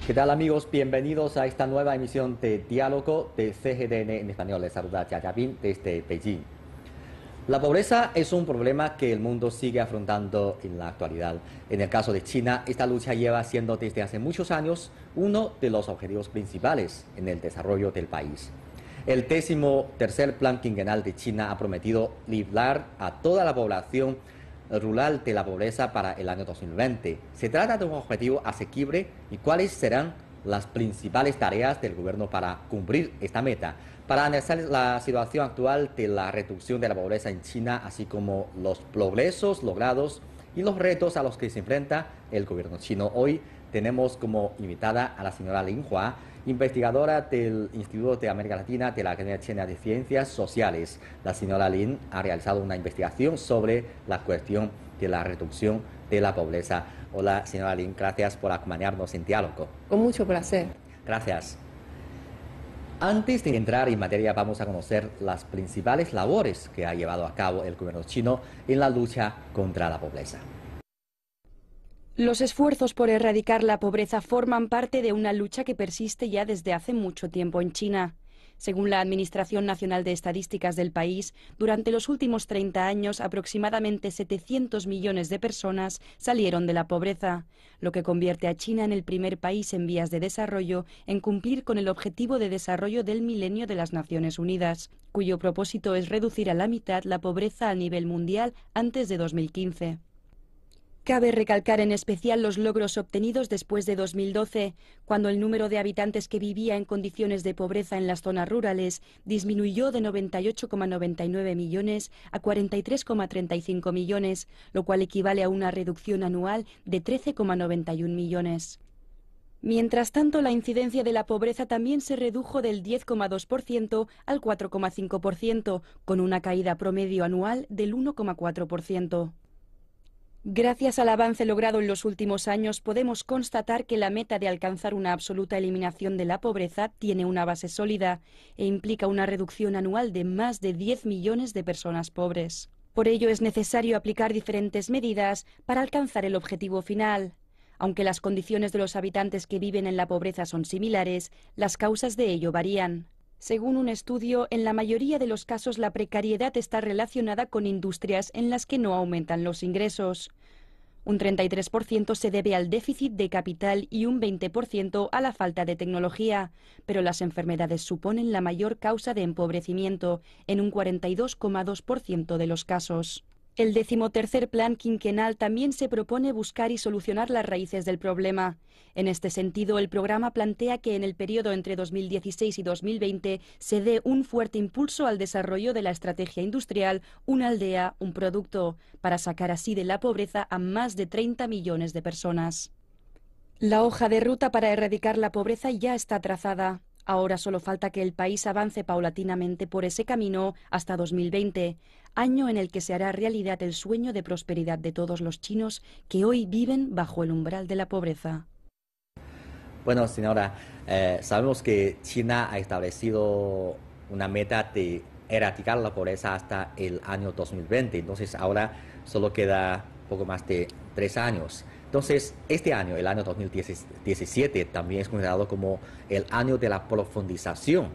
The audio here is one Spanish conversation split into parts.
¿Qué tal, amigos? Bienvenidos a esta nueva emisión de Diálogo de CGTN en español. Les saluda Jia Jiabin desde Beijing. La pobreza es un problema que el mundo sigue afrontando en la actualidad. En el caso de China, esta lucha lleva siendo desde hace muchos años uno de los objetivos principales en el desarrollo del país. El 13º Plan Quinquenal de China ha prometido librar a toda la población rural de la pobreza para el año 2020. Se trata de un objetivo asequible y cuáles serán las principales tareas del gobierno para cumplir esta meta. Para analizar la situación actual de la reducción de la pobreza en China, así como los progresos logrados y los retos a los que se enfrenta el gobierno chino, hoy tenemos como invitada a la señora Lin Hua, investigadora del Instituto de América Latina de la Academia China de Ciencias Sociales. La señora Lin ha realizado una investigación sobre la cuestión de la reducción de la pobreza. Hola, señora Lin, gracias por acompañarnos en diálogo. Con mucho placer. Gracias. Antes de entrar en materia, vamos a conocer las principales labores que ha llevado a cabo el gobierno chino en la lucha contra la pobreza. Los esfuerzos por erradicar la pobreza forman parte de una lucha que persiste ya desde hace mucho tiempo en China. Según la Administración Nacional de Estadísticas del país, durante los últimos 30 años aproximadamente 700 millones de personas salieron de la pobreza, lo que convierte a China en el primer país en vías de desarrollo en cumplir con el Objetivo de Desarrollo del Milenio de las Naciones Unidas, cuyo propósito es reducir a la mitad la pobreza a nivel mundial antes de 2015. Cabe recalcar en especial los logros obtenidos después de 2012, cuando el número de habitantes que vivía en condiciones de pobreza en las zonas rurales disminuyó de 98,99 millones a 43,35 millones, lo cual equivale a una reducción anual de 13,91 millones. Mientras tanto, la incidencia de la pobreza también se redujo del 10,2% al 4,5%, con una caída promedio anual del 1,4%. Gracias al avance logrado en los últimos años, podemos constatar que la meta de alcanzar una absoluta eliminación de la pobreza tiene una base sólida e implica una reducción anual de más de 10 millones de personas pobres. Por ello es necesario aplicar diferentes medidas para alcanzar el objetivo final. Aunque las condiciones de los habitantes que viven en la pobreza son similares, las causas de ello varían. Según un estudio, en la mayoría de los casos la precariedad está relacionada con industrias en las que no aumentan los ingresos. Un 33% se debe al déficit de capital y un 20% a la falta de tecnología, pero las enfermedades suponen la mayor causa de empobrecimiento, en un 42,2% de los casos. El 13º Plan Quinquenal también se propone buscar y solucionar las raíces del problema. En este sentido, el programa plantea que en el periodo entre 2016 y 2020 se dé un fuerte impulso al desarrollo de la estrategia industrial Una aldea, un producto, para sacar así de la pobreza a más de 30 millones de personas. La hoja de ruta para erradicar la pobreza ya está trazada. Ahora solo falta que el país avance paulatinamente por ese camino hasta 2020, año en el que se hará realidad el sueño de prosperidad de todos los chinos que hoy viven bajo el umbral de la pobreza. Bueno, señora, sabemos que China ha establecido una meta de erradicar la pobreza hasta el año 2020, entonces ahora solo queda poco más de 3 años. Entonces, este año, el año 2017, también es considerado como el año de la profundización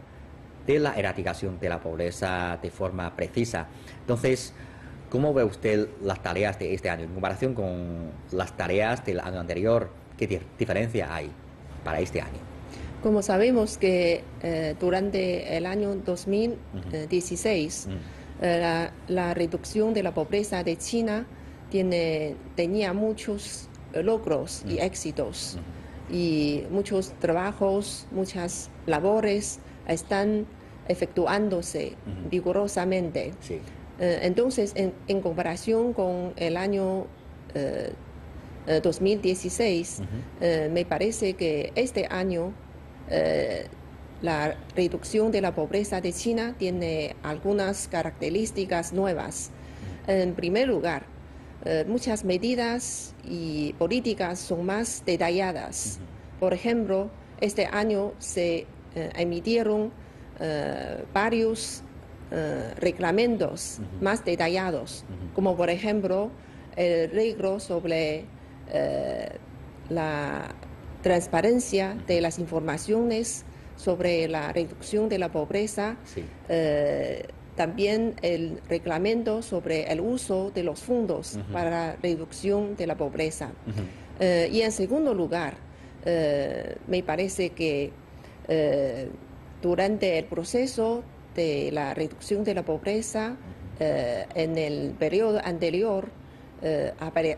de la erradicación de la pobreza de forma precisa. Entonces, ¿cómo ve usted las tareas de este año en comparación con las tareas del año anterior? ¿Qué diferencia hay para este año? Como sabemos que durante el año 2016, la reducción de la pobreza de China tenía muchos logros y éxitos, y muchos trabajos, muchas labores están efectuándose vigorosamente. Sí. Entonces, en comparación con el año 2016, me parece que este año la reducción de la pobreza de China tiene algunas características nuevas. En primer lugar, muchas medidas y políticas son más detalladas. Por ejemplo, este año se emitieron varios reglamentos más detallados, como por ejemplo el reglo sobre la transparencia de las informaciones sobre la reducción de la pobreza, Sí. También el reglamento sobre el uso de los fondos para la reducción de la pobreza. Y en segundo lugar, me parece que durante el proceso de la reducción de la pobreza, en el periodo anterior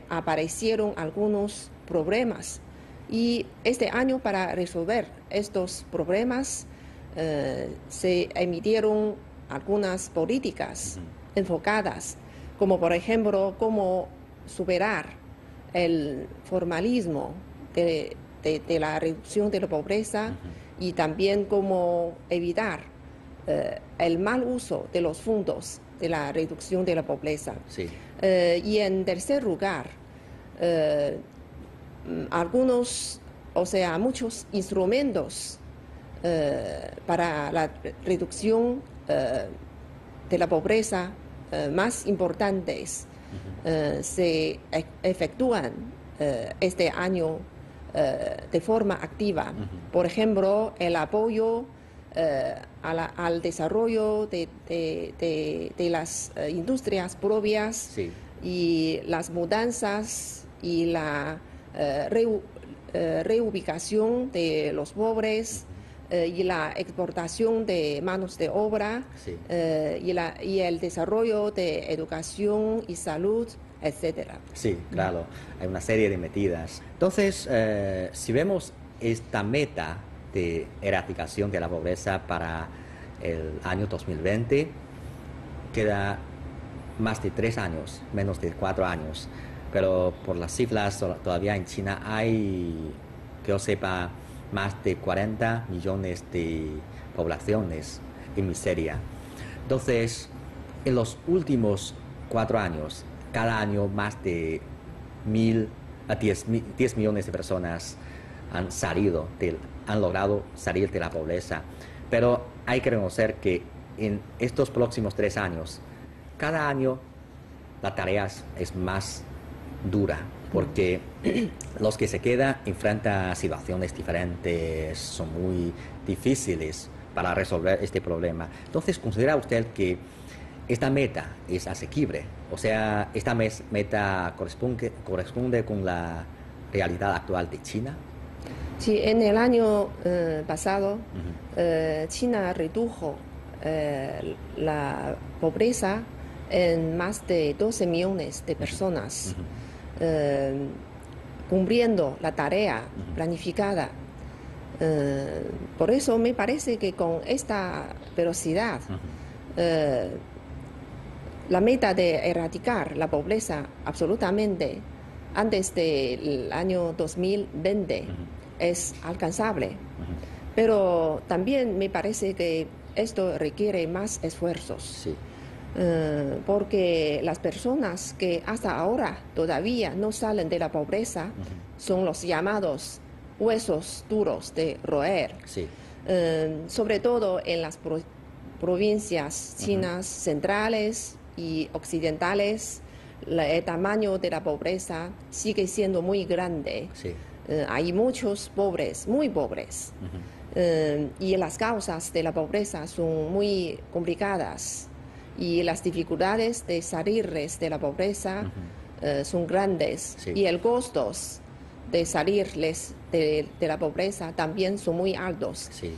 aparecieron algunos problemas. Y este año, para resolver estos problemas, se emitieron algunas políticas enfocadas, como por ejemplo, cómo superar el formalismo de la reducción de la pobreza y también cómo evitar el mal uso de los fondos de la reducción de la pobreza. Sí. Y en tercer lugar, muchos instrumentos para la reducción de la pobreza más importantes se efectúan este año de forma activa. Por ejemplo, el apoyo al desarrollo de las industrias propias, Sí. y las mudanzas y la reubicación de los pobres, y la exportación de manos de obra, Sí. y el desarrollo de educación y salud, etcétera. Sí, claro, hay una serie de medidas. Entonces, si vemos esta meta de erradicación de la pobreza para el año 2020, queda más de 3 años, menos de 4 años. Pero por las cifras, todavía en China hay, que yo sepa, más de 40 millones de poblaciones en miseria. Entonces, en los últimos 4 años, cada año más de 10 millones de personas han logrado salir de la pobreza. Pero hay que reconocer que en estos próximos 3 años, cada año la tarea es más dura, porque los que se quedan enfrentan situaciones diferentes, son muy difíciles para resolver este problema. Entonces, ¿considera usted que esta meta es asequible? O sea, ¿esta meta corresponde con la realidad actual de China? Sí, en el año pasado, China redujo la pobreza en más de 12 millones de personas, cumpliendo la tarea planificada. Por eso me parece que con esta velocidad, la meta de erradicar la pobreza absolutamente antes del año 2020 es alcanzable. Pero también me parece que esto requiere más esfuerzos. Sí. Porque las personas que hasta ahora todavía no salen de la pobreza son los llamados huesos duros de roer. Sí. Sobre todo en las provincias chinas centrales y occidentales, el tamaño de la pobreza sigue siendo muy grande. Sí. Hay muchos pobres, muy pobres, y las causas de la pobreza son muy complicadas y las dificultades de salirles de la pobreza son grandes, Sí. y el costos de salirles de la pobreza también son muy altos. Sí.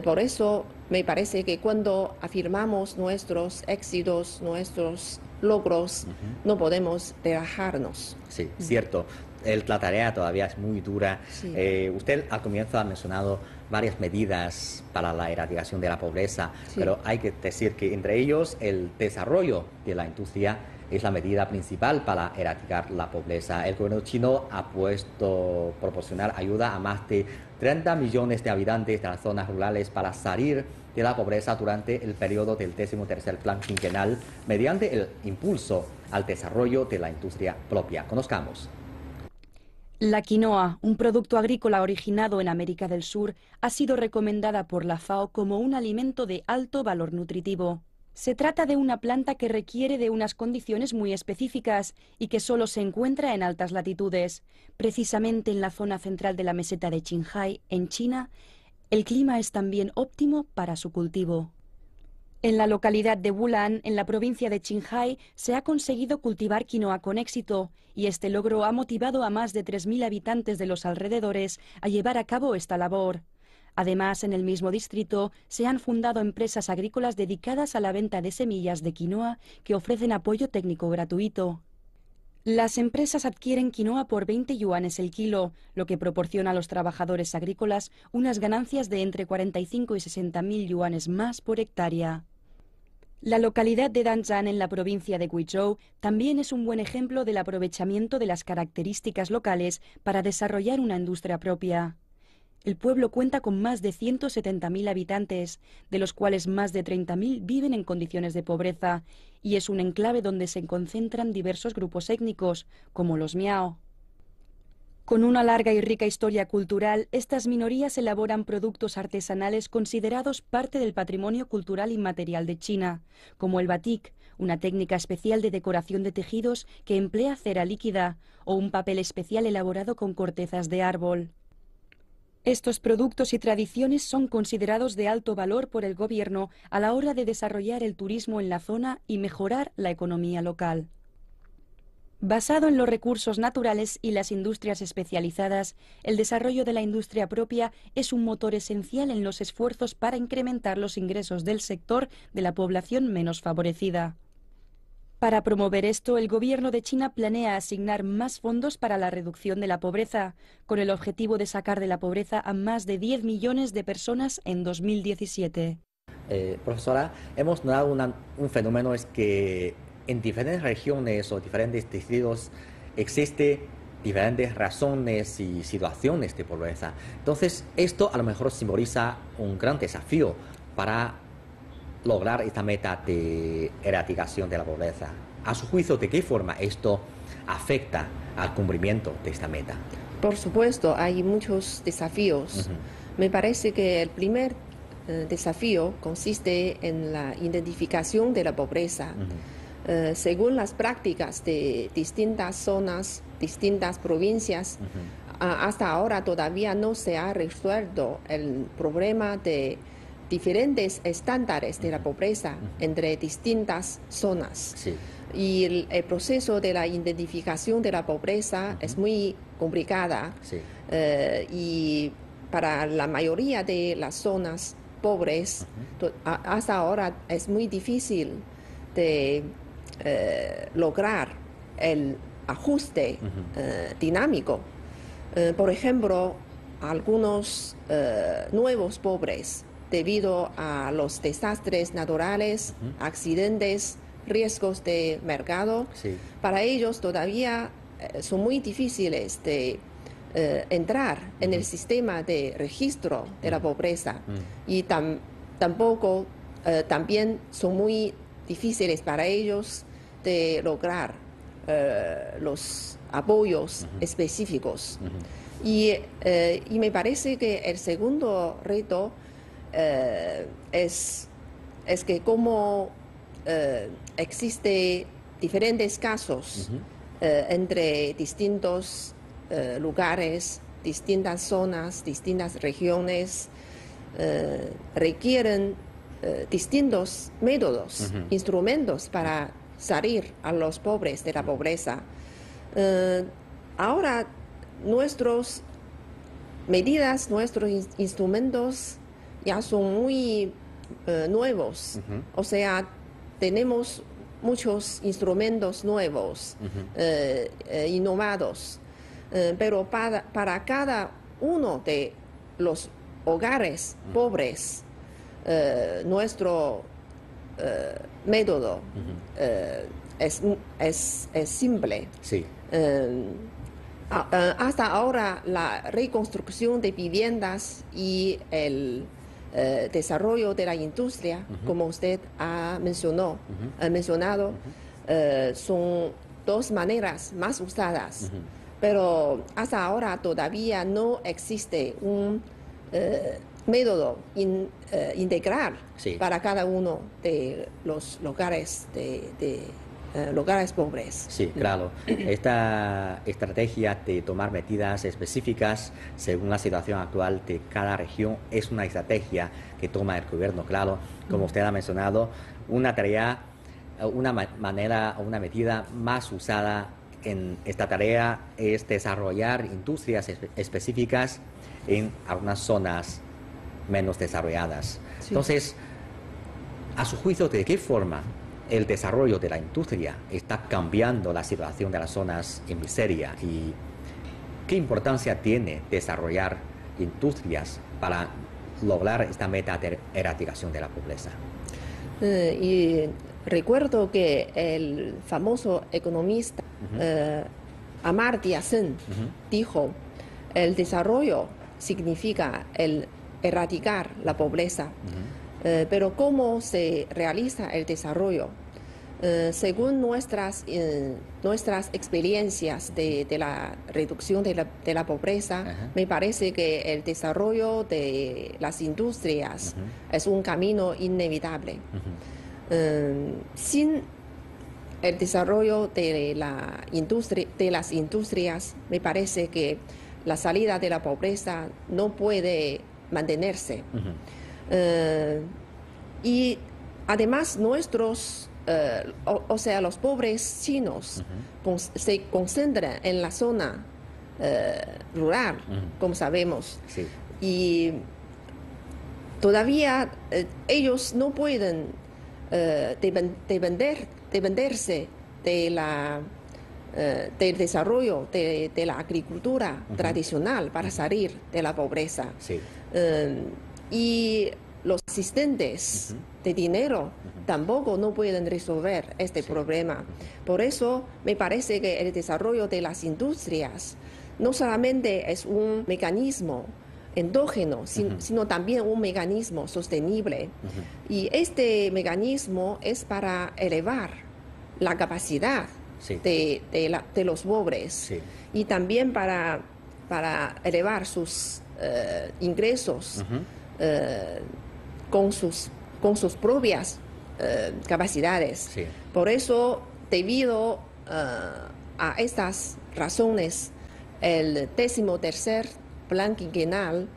Por eso me parece que cuando afirmamos nuestros éxitos, nuestros logros, no podemos relajarnos. Sí, cierto. La tarea todavía es muy dura. Sí. Usted al comienzo ha mencionado varias medidas para la erradicación de la pobreza, Sí. pero hay que decir que entre ellos el desarrollo de la industria es la medida principal para erradicar la pobreza. El gobierno chino ha puesto proporcionar ayuda a más de 30 millones de habitantes de las zonas rurales para salir de la pobreza durante el periodo del 13º Plan Quinquenal mediante el impulso al desarrollo de la industria propia. Conozcamos. La quinoa, un producto agrícola originado en América del Sur, ha sido recomendada por la FAO como un alimento de alto valor nutritivo. Se trata de una planta que requiere de unas condiciones muy específicas y que solo se encuentra en altas latitudes. Precisamente en la zona central de la meseta de Qinghai, en China, el clima es también óptimo para su cultivo. En la localidad de Wulan, en la provincia de Qinghai, se ha conseguido cultivar quinoa con éxito y este logro ha motivado a más de 3.000 habitantes de los alrededores a llevar a cabo esta labor. Además, en el mismo distrito se han fundado empresas agrícolas dedicadas a la venta de semillas de quinoa que ofrecen apoyo técnico gratuito. Las empresas adquieren quinoa por 20 yuanes el kilo, lo que proporciona a los trabajadores agrícolas unas ganancias de entre 45 y 60.000 yuanes más por hectárea. La localidad de Danzhan, en la provincia de Guizhou, también es un buen ejemplo del aprovechamiento de las características locales para desarrollar una industria propia. El pueblo cuenta con más de 170.000 habitantes, de los cuales más de 30.000 viven en condiciones de pobreza, y es un enclave donde se concentran diversos grupos étnicos, como los miao. Con una larga y rica historia cultural, estas minorías elaboran productos artesanales considerados parte del patrimonio cultural inmaterial de China, como el batik, una técnica especial de decoración de tejidos que emplea cera líquida, o un papel especial elaborado con cortezas de árbol. Estos productos y tradiciones son considerados de alto valor por el gobierno a la hora de desarrollar el turismo en la zona y mejorar la economía local. Basado en los recursos naturales y las industrias especializadas, el desarrollo de la industria propia es un motor esencial en los esfuerzos para incrementar los ingresos del sector de la población menos favorecida. Para promover esto, el Gobierno de China planea asignar más fondos para la reducción de la pobreza, con el objetivo de sacar de la pobreza a más de 10 millones de personas en 2017. Profesora, hemos notado un fenómeno, es que en diferentes regiones o diferentes distritos existen diferentes razones y situaciones de pobreza. Entonces, esto a lo mejor simboliza un gran desafío para lograr esta meta de erradicación de la pobreza. A su juicio, ¿de qué forma esto afecta al cumplimiento de esta meta? Por supuesto, hay muchos desafíos. Me parece que el primer desafío consiste en la identificación de la pobreza. Según las prácticas de distintas zonas, distintas provincias, hasta ahora todavía no se ha resuelto el problema de diferentes estándares de la pobreza entre distintas zonas. Sí. Y el proceso de la identificación de la pobreza es muy complicada. Sí. Y para la mayoría de las zonas pobres, hasta ahora es muy difícil de lograr el ajuste dinámico. Por ejemplo, algunos nuevos pobres, debido a los desastres naturales, accidentes, riesgos de mercado, Sí. para ellos todavía son muy difíciles de entrar en el sistema de registro de la pobreza y tampoco también son muy difíciles para ellos de lograr los apoyos específicos. Y me parece que el segundo reto es que como existe diferentes casos entre distintos lugares, distintas zonas, distintas regiones, requieren distintos métodos, instrumentos para salir a los pobres de la pobreza. Ahora nuestras medidas, nuestros instrumentos ya son muy nuevos. O sea, tenemos muchos instrumentos nuevos, innovados, pero para cada uno de los hogares pobres, nuestro método es simple. Sí. Hasta ahora la reconstrucción de viviendas y el desarrollo de la industria, como usted ha mencionado, son dos maneras más usadas, pero hasta ahora todavía no existe un método integral Sí. para cada uno de los lugares lugares pobres. Sí, claro. Esta estrategia de tomar medidas específicas según la situación actual de cada región es una estrategia que toma el gobierno, claro. Como usted ha mencionado, una tarea, una manera o una medida más usada en esta tarea es desarrollar industrias específicas en algunas zonas menos desarrolladas. Sí. Entonces, a su juicio, ¿de qué forma el desarrollo de la industria está cambiando la situación de las zonas en miseria y qué importancia tiene desarrollar industrias para lograr esta meta de erradicación de la pobreza? Y recuerdo que el famoso economista Amartya Sen dijo, el desarrollo significa el erradicar la pobreza. Pero ¿cómo se realiza el desarrollo? Según nuestras experiencias de la reducción de la pobreza, me parece que el desarrollo de las industrias es un camino inevitable. Sin el desarrollo de las industrias, me parece que la salida de la pobreza no puede mantenerse. Y además nuestros, los pobres chinos se concentran en la zona rural, como sabemos. Sí. Y todavía ellos no pueden dependerse del desarrollo de la agricultura tradicional para salir de la pobreza. Sí. Y los asistentes de dinero tampoco no pueden resolver este problema. Por eso me parece que el desarrollo de las industrias no solamente es un mecanismo endógeno, sino también un mecanismo sostenible. Y este mecanismo es para elevar la capacidad de los pobres y también para elevar sus ingresos con sus propias capacidades. Sí. Por eso, debido a estas razones, el 13º Plan Quinquenal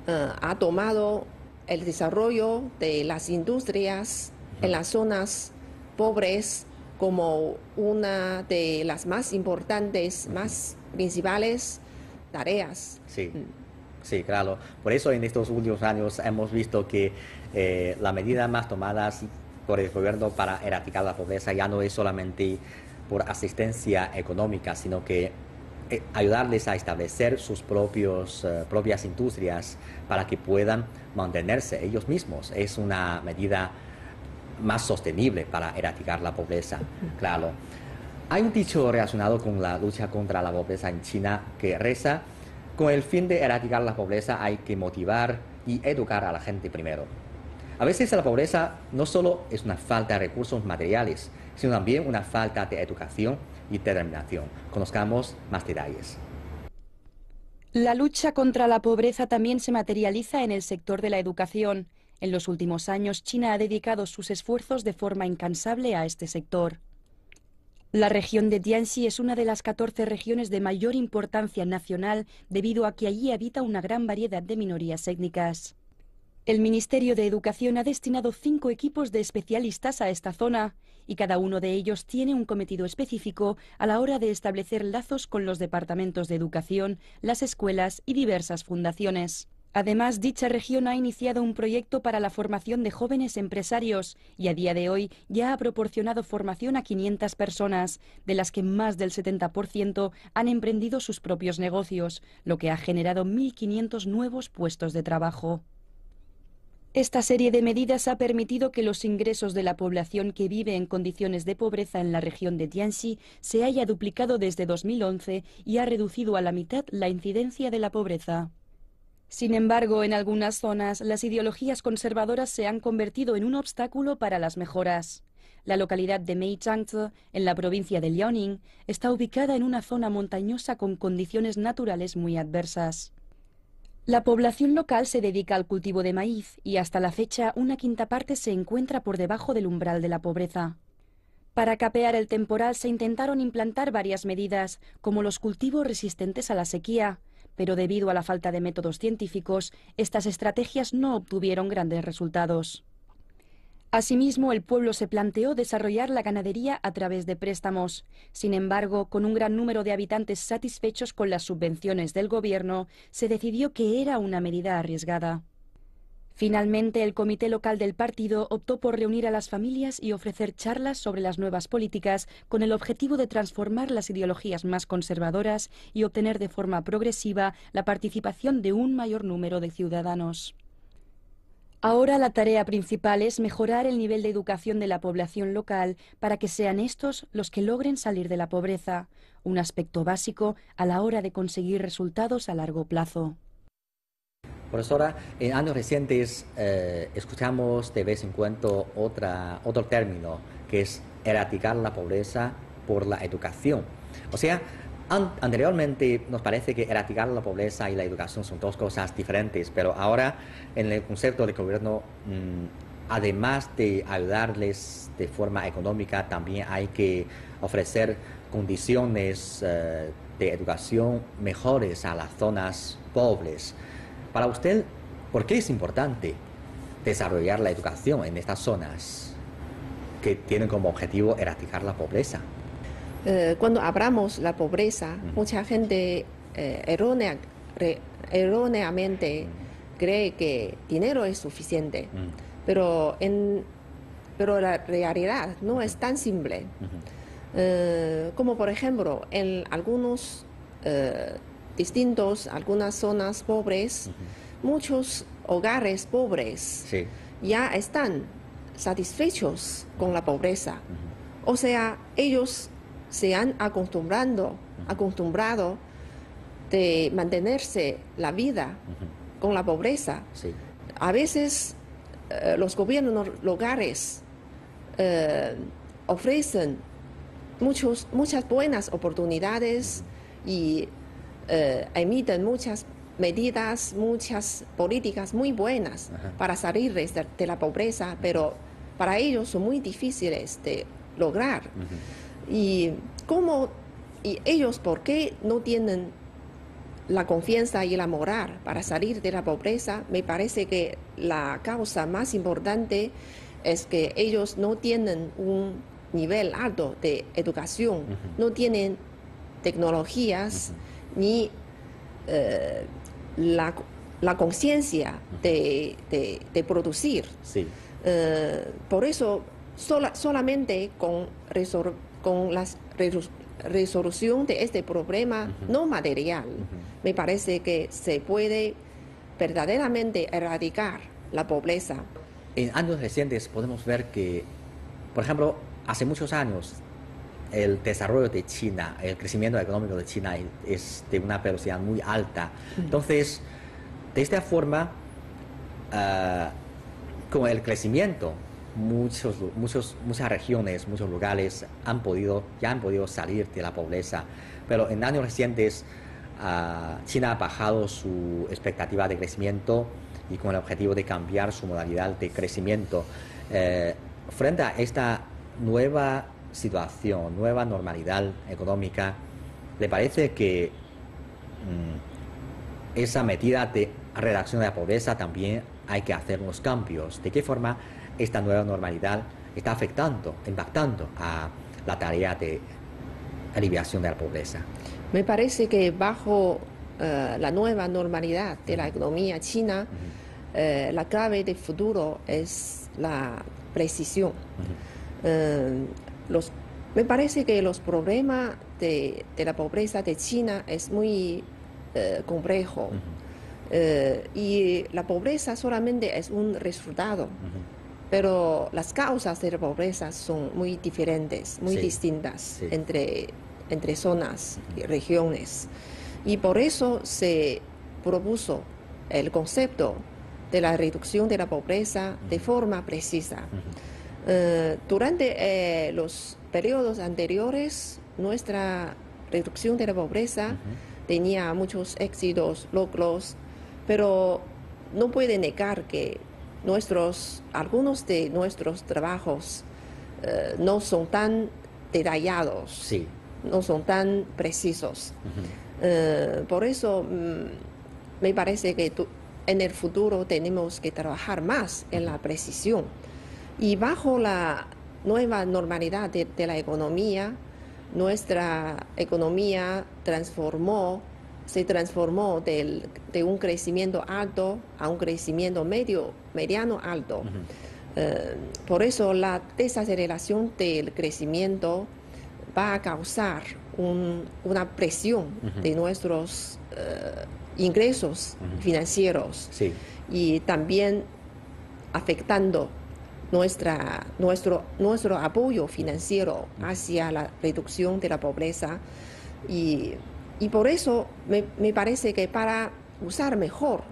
ha tomado el desarrollo de las industrias en las zonas pobres como una de las más importantes, más principales tareas. Sí. Sí, claro. Por eso en estos últimos años hemos visto que las medidas más tomadas por el gobierno para erradicar la pobreza ya no es solamente por asistencia económica, sino que ayudarles a establecer sus propias industrias para que puedan mantenerse ellos mismos. Es una medida más sostenible para erradicar la pobreza, claro. Hay un dicho relacionado con la lucha contra la pobreza en China que reza: con el fin de erradicar la pobreza hay que motivar y educar a la gente primero. A veces la pobreza no solo es una falta de recursos materiales, sino también una falta de educación y determinación. Conozcamos más detalles. La lucha contra la pobreza también se materializa en el sector de la educación. En los últimos años, China ha dedicado sus esfuerzos de forma incansable a este sector. La región de Jiangxi es una de las 14 regiones de mayor importancia nacional debido a que allí habita una gran variedad de minorías étnicas. El Ministerio de Educación ha destinado 5 equipos de especialistas a esta zona y cada uno de ellos tiene un cometido específico a la hora de establecer lazos con los departamentos de educación, las escuelas y diversas fundaciones. Además, dicha región ha iniciado un proyecto para la formación de jóvenes empresarios y a día de hoy ya ha proporcionado formación a 500 personas, de las que más del 70% han emprendido sus propios negocios, lo que ha generado 1.500 nuevos puestos de trabajo. Esta serie de medidas ha permitido que los ingresos de la población que vive en condiciones de pobreza en la región de Jiangxi se haya duplicado desde 2011 y ha reducido a la mitad la incidencia de la pobreza. Sin embargo, en algunas zonas, las ideologías conservadoras se han convertido en un obstáculo para las mejoras. La localidad de Meizhangzi, en la provincia de Liaoning, está ubicada en una zona montañosa con condiciones naturales muy adversas. La población local se dedica al cultivo de maíz y hasta la fecha una quinta parte se encuentra por debajo del umbral de la pobreza. Para capear el temporal se intentaron implantar varias medidas, como los cultivos resistentes a la sequía, pero debido a la falta de métodos científicos, estas estrategias no obtuvieron grandes resultados. Asimismo, el pueblo se planteó desarrollar la ganadería a través de préstamos. Sin embargo, con un gran número de habitantes satisfechos con las subvenciones del gobierno, se decidió que era una medida arriesgada. Finalmente, el comité local del partido optó por reunir a las familias y ofrecer charlas sobre las nuevas políticas con el objetivo de transformar las ideologías más conservadoras y obtener de forma progresiva la participación de un mayor número de ciudadanos. Ahora la tarea principal es mejorar el nivel de educación de la población local para que sean estos los que logren salir de la pobreza, un aspecto básico a la hora de conseguir resultados a largo plazo. Profesora, en años recientes escuchamos de vez en cuando otro término que es erradicar la pobreza por la educación. O sea, anteriormente nos parece que erradicar la pobreza y la educación son dos cosas diferentes, pero ahora en el concepto de gobierno, además de ayudarles de forma económica, también hay que ofrecer condiciones de educación mejores a las zonas pobres. Para usted, ¿por qué es importante desarrollar la educación en estas zonas que tienen como objetivo erradicar la pobreza? Cuando hablamos la pobreza, mucha gente erróneamente cree que dinero es suficiente, pero la realidad no es tan simple. Como por ejemplo, en algunas zonas pobres, muchos hogares pobres ya están satisfechos con la pobreza. O sea, ellos se han acostumbrado de mantenerse la vida con la pobreza. A veces los gobiernos locales ofrecen muchas buenas oportunidades y emiten muchas medidas, muchas políticas muy buenas para salir de la pobreza, pero para ellos son muy difíciles de lograr. Y ellos, ¿por qué no tienen la confianza y la moral para salir de la pobreza? Me parece que la causa más importante es que ellos no tienen un nivel alto de educación, no tienen tecnologías ni la conciencia de producir. Por eso, solamente con la resolución de este problema no material, me parece que se puede verdaderamente erradicar la pobreza. En años recientes podemos ver que, por ejemplo, hace muchos años el desarrollo de China, el crecimiento económico de China es de una velocidad muy alta. Entonces, de esta forma, con el crecimiento, muchas regiones, muchos lugares ya han podido salir de la pobreza, pero en años recientes China ha bajado su expectativa de crecimiento y con el objetivo de cambiar su modalidad de crecimiento. Frente a esta nueva situación, nueva normalidad económica, ¿le parece que esa medida de reducción de la pobreza también hay que hacer unos cambios? ¿De qué forma esta nueva normalidad está impactando a la tarea de aliviación de la pobreza? Me parece que bajo la nueva normalidad de la economía china, la clave del futuro es la precisión. Me parece que los problemas de la pobreza de China es muy complejo. Y la pobreza solamente es un resultado. Pero las causas de la pobreza son muy diferentes, muy distintas entre zonas y regiones. Y por eso se propuso el concepto de la reducción de la pobreza de forma precisa. Durante los periodos anteriores, nuestra reducción de la pobreza tenía muchos éxitos, logros, pero no puede negar que algunos de nuestros trabajos no son tan detallados, Sí. no son tan precisos. Por eso me parece que en el futuro tenemos que trabajar más en la precisión. Y bajo la nueva normalidad de la economía, nuestra economía se transformó de un crecimiento alto a un crecimiento mediano alto. Por eso la desaceleración del crecimiento va a causar una presión de nuestros ingresos financieros, Sí. y también afectando nuestro apoyo financiero hacia la reducción de la pobreza. Y por eso me parece que para usar mejor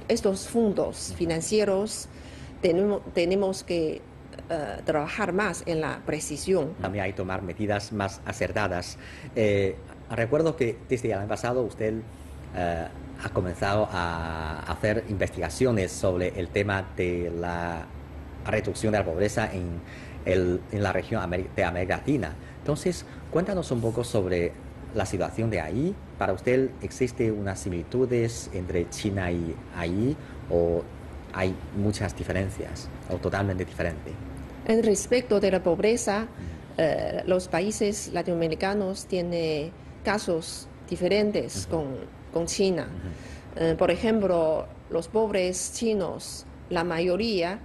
estos fondos financieros tenemos que trabajar más en la precisión. También hay que tomar medidas más acertadas. Recuerdo que desde el año pasado usted ha comenzado a hacer investigaciones sobre el tema de la reducción de la pobreza en la región de América Latina. Entonces, cuéntanos un poco sobre la situación de ahí. ¿Para usted existe unas similitudes entre China y ahí, o hay muchas diferencias o totalmente diferente? En respecto de la pobreza, los países latinoamericanos tienen casos diferentes con China. Por ejemplo, los pobres chinos, la mayoría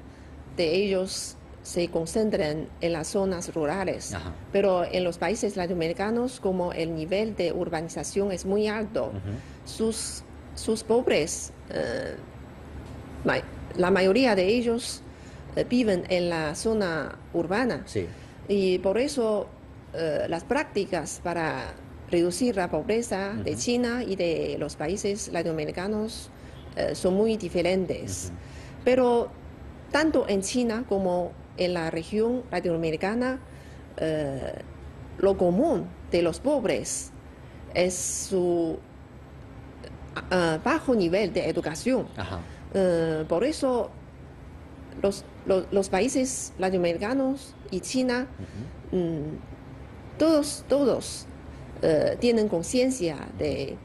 de ellos se concentran en las zonas rurales. Ajá. Pero en los países latinoamericanos, como el nivel de urbanización es muy alto, sus pobres, la mayoría de ellos viven en la zona urbana. Sí. Y por eso las prácticas para reducir la pobreza de China y de los países latinoamericanos son muy diferentes. Pero tanto en China como en la región latinoamericana, lo común de los pobres es su bajo nivel de educación. Ajá. Por eso los países latinoamericanos y China, todos tienen conciencia de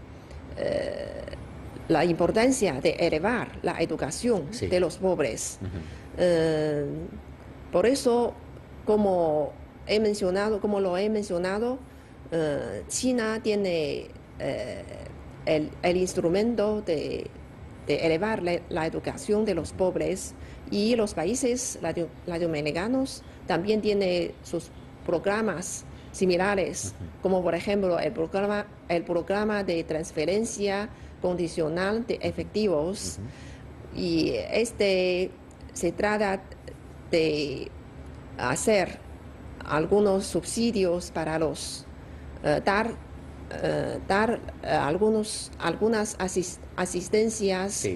la importancia de elevar la educación de los pobres. Por eso, como lo he mencionado, China tiene el instrumento de elevar la educación de los pobres, y los países latinoamericanos también tienen sus programas similares, como por ejemplo el programa de transferencia condicional de efectivos. Y se trata de hacer algunos subsidios para dar algunas asistencias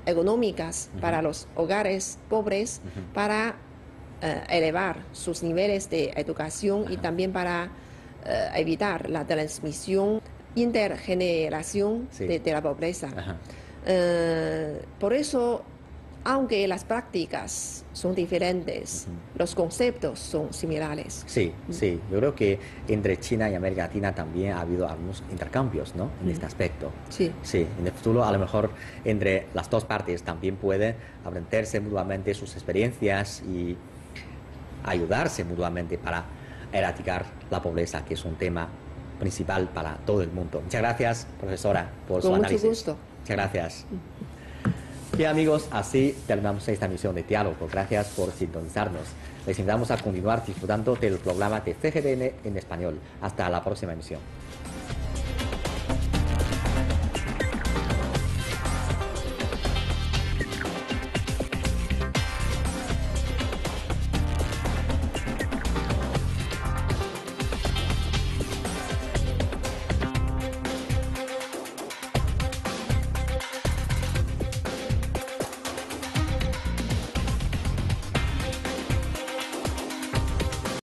económicas para los hogares pobres, para elevar sus niveles de educación y también para evitar la transmisión intergeneración de la pobreza. Por eso, aunque las prácticas son diferentes, los conceptos son similares. Sí, sí. Yo creo que entre China y América Latina también ha habido algunos intercambios, ¿no? En este aspecto. Sí. Sí. En el futuro, a lo mejor, entre las dos partes también pueden aprenderse mutuamente sus experiencias y ayudarse mutuamente para erradicar la pobreza, que es un tema principal para todo el mundo. Muchas gracias, profesora, por su análisis. Con mucho gusto. Muchas gracias. Bien, amigos, así terminamos esta emisión de Diálogo. Gracias por sintonizarnos. Les invitamos a continuar disfrutando del programa de CGTN en español. Hasta la próxima emisión.